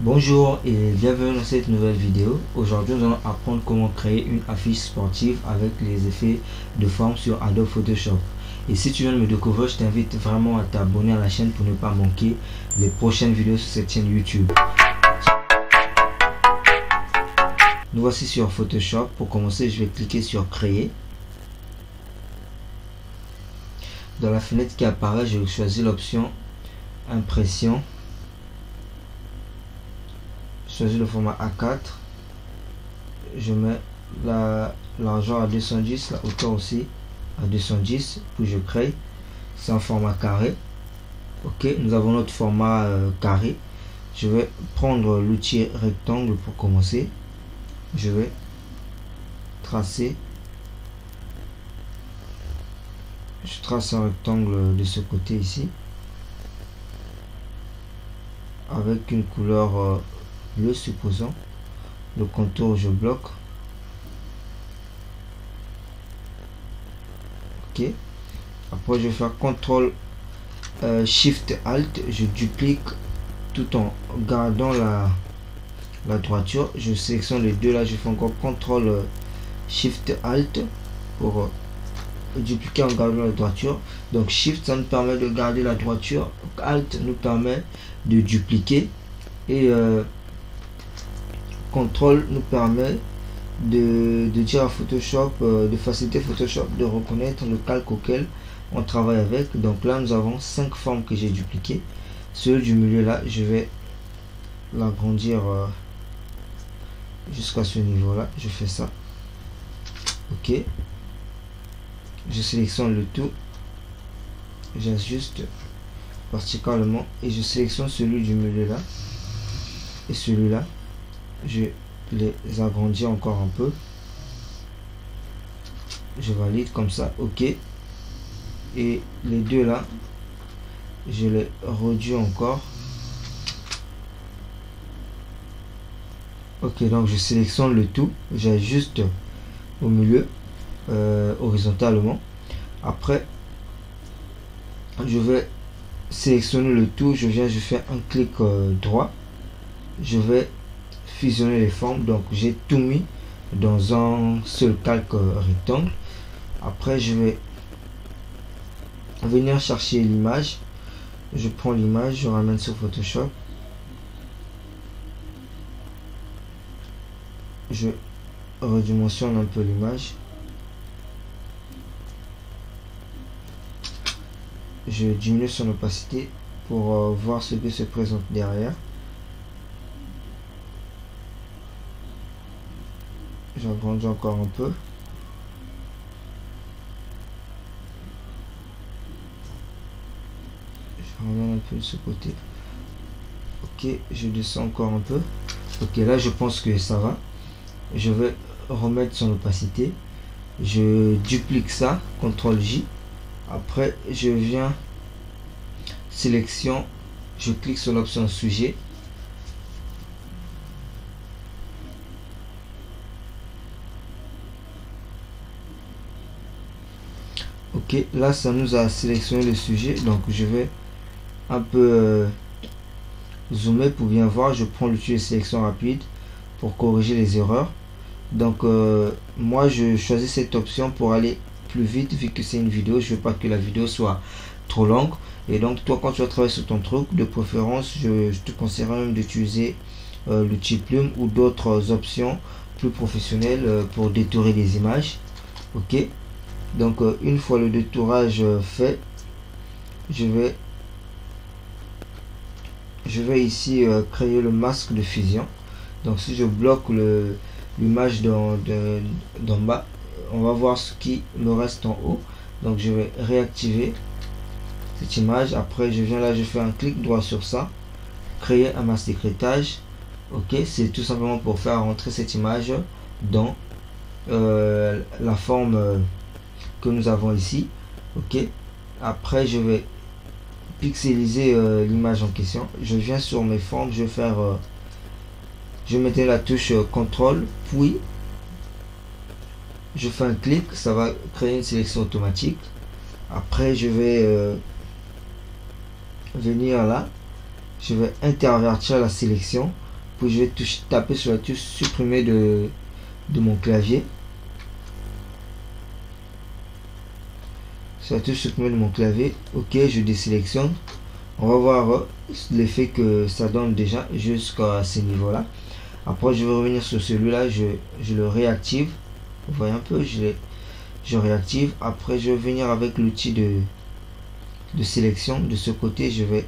Bonjour et bienvenue dans cette nouvelle vidéo. Aujourd'hui nous allons apprendre comment créer une affiche sportive avec les effets de forme sur Adobe Photoshop. Et si tu viens de me découvrir, je t'invite vraiment à t'abonner à la chaîne pour ne pas manquer les prochaines vidéos sur cette chaîne YouTube. Nous voici sur Photoshop. Pour commencer, je vais cliquer sur créer. Dans la fenêtre qui apparaît, je vais choisir l'option impression. Choisis le format A4, je mets la largeur à 210, la hauteur aussi à 210, puis je crée. C'est un format carré. Ok, nous avons notre format carré. Je vais prendre l'outil rectangle pour commencer. Je vais tracer. Je trace un rectangle de ce côté ici avec une couleur bleu, supposons. Le contour je bloque. Ok, après je vais faire CTRL Shift Alt, je duplique tout en gardant la droiture. Je sélectionne les deux là, je fais encore CTRL Shift Alt pour dupliquer en gardant la droiture. Donc Shift, ça nous permet de garder la droiture, Alt nous permet de dupliquer, et CTRL nous permet de dire à Photoshop, de faciliter Photoshop de reconnaître le calque auquel on travaille avec. Donc là nous avons 5 formes que j'ai dupliquées. Celui du milieu là, je vais l'agrandir jusqu'à ce niveau là. Je fais ça. Ok, je sélectionne le tout, j'ajuste verticalement et je sélectionne celui du milieu là et celui-là. Je les agrandis encore un peu. Je valide comme ça. Ok, et les deux là, je les réduis encore. Ok, donc je sélectionne le tout, j'ajuste au milieu horizontalement. Après je vais sélectionner le tout, je fais un clic droit, je vais fusionner les formes. Donc j'ai tout mis dans un seul calque rectangle. Après je vais venir chercher l'image, je prends l'image, je ramène sur Photoshop, je redimensionne un peu l'image, je diminue son opacité pour voir ce qui se présente derrière. J'agrandis encore un peu. Je ramène un peu de ce côté. Ok, je descends encore un peu. Ok, là je pense que ça va. Je vais remettre son opacité. Je duplique ça, CTRL J. Après je viens sélection, je clique sur l'option sujet. Ok, là ça nous a sélectionné le sujet, donc je vais un peu zoomer pour bien voir. Je prends l'outil de sélection rapide pour corriger les erreurs. Donc moi je choisis cette option pour aller plus vite, vu que c'est une vidéo, je veux pas que la vidéo soit trop longue. Et donc toi, quand tu vas travailler sur ton truc, de préférence je te conseillerais même d'utiliser l'outil plume ou d'autres options plus professionnelles pour détourer les images. Ok, donc une fois le détourage fait, je vais ici créer le masque de fusion. Donc si je bloque l'image d'en bas, on va voir ce qui me reste en haut. Donc je vais réactiver cette image. Après je viens là, je fais un clic droit sur ça, créer un masque d'écrêtage. Ok, c'est tout simplement pour faire rentrer cette image dans la forme que nous avons ici. Ok, après je vais pixeliser l'image en question. Je viens sur mes formes, je vais faire je mettais la touche CTRL, puis je fais un clic, ça va créer une sélection automatique. Après je vais venir là, je vais intervertir la sélection Puis je vais taper sur la touche supprimer de mon clavier. Sur la touche supprimer de mon clavier. Ok, je désélectionne. On va voir l'effet que ça donne déjà jusqu'à ce niveau là. Après je vais revenir sur celui-là, je le réactive. Vous voyez un peu, je réactive. Après je vais venir avec l'outil de sélection. De ce côté je vais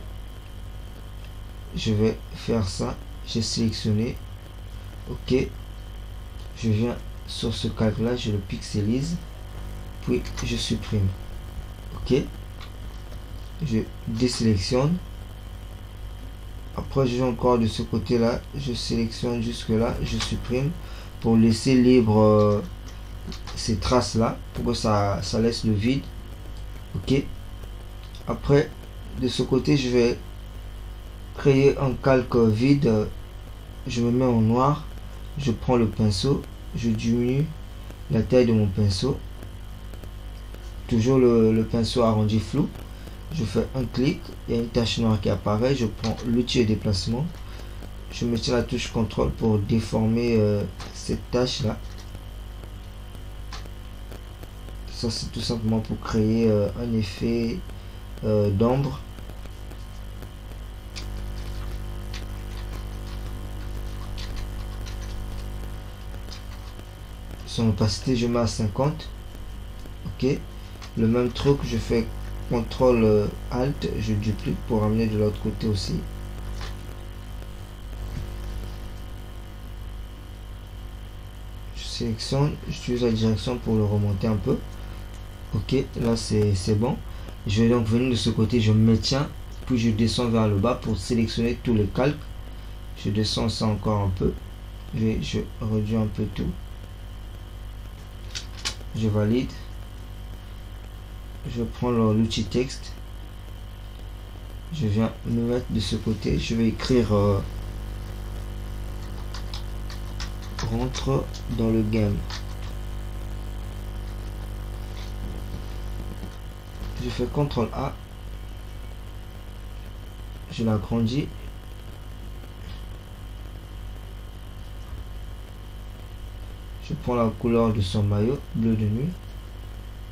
faire ça. J'ai sélectionné. Ok, je viens sur ce calque là, je le pixelise, puis je supprime. Ok, je désélectionne. Après je vais encore de ce côté là, je sélectionne jusque là, je supprime pour laisser libre ces traces là, pour que ça laisse le vide. Ok, après de ce côté je vais créer un calque vide. Je me mets en noir, je prends le pinceau, je diminue la taille de mon pinceau, toujours le pinceau arrondi flou. Je fais un clic, il y a une tache noire qui apparaît, je prends l'outil de déplacement, je me tiens la touche CTRL pour déformer cette tache là. Ça c'est tout simplement pour créer un effet d'ombre. Son opacité je mets à 50. Ok, le même truc, je fais CTRL ALT, je duplique pour amener de l'autre côté aussi. Je sélectionne, j'utilise la direction pour le remonter un peu. Ok, là c'est bon. Je vais donc venir de ce côté, je maintiens, puis je descends vers le bas pour sélectionner tous les calques. Je descends ça encore un peu, je réduis un peu tout. Je valide. Je prends l'outil texte. Je viens me mettre de ce côté. Je vais écrire rentre dans le game. Je fais CTRL A. Je l'agrandis. Je prends la couleur de son maillot, bleu de nuit.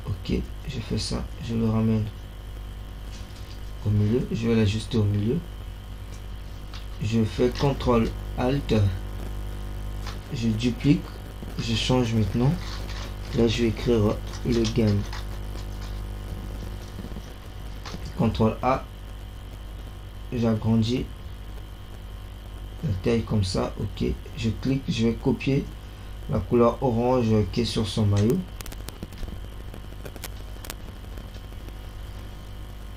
Ok, je fais ça, je le ramène au milieu, je vais l'ajuster au milieu. Je fais CTRL ALT, je duplique, je change maintenant. Là, je vais écrire le game. CTRL A, j'agrandis la taille comme ça. Ok, je clique, je vais copier la couleur orange qui est sur son maillot,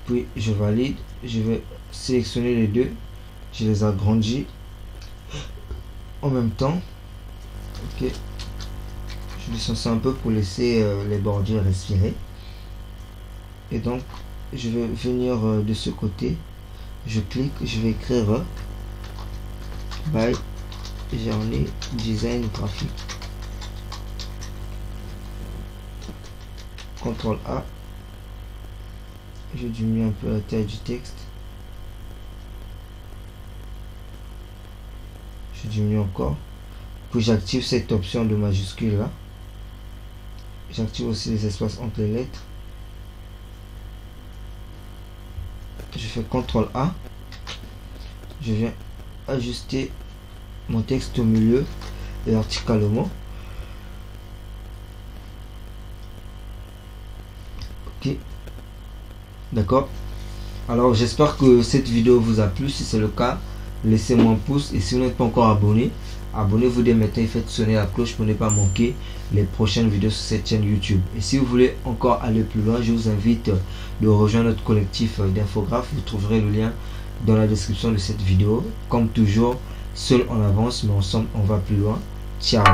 puis je valide. Je vais sélectionner les deux, je les agrandis en même temps. Ok, je descends ça un peu pour laisser les bordures respirer. Et donc je vais venir de ce côté, je clique, je vais écrire by Journey Design Graphique. CTRL A, je diminue un peu la taille du texte, je diminue encore, puis j'active cette option de majuscule là, j'active aussi les espaces entre les lettres, je fais CTRL A, je viens ajuster mon texte au milieu et verticalement. Ok, d'accord. Alors j'espère que cette vidéo vous a plu. Si c'est le cas, laissez-moi un pouce, et si vous n'êtes pas encore abonné, abonnez-vous dès maintenant et faites sonner la cloche pour ne pas manquer les prochaines vidéos sur cette chaîne YouTube. Et si vous voulez encore aller plus loin, je vous invite de rejoindre notre collectif d'infographes. Vous trouverez le lien dans la description de cette vidéo. Comme toujours, seul on avance, mais ensemble on va plus loin. Ciao.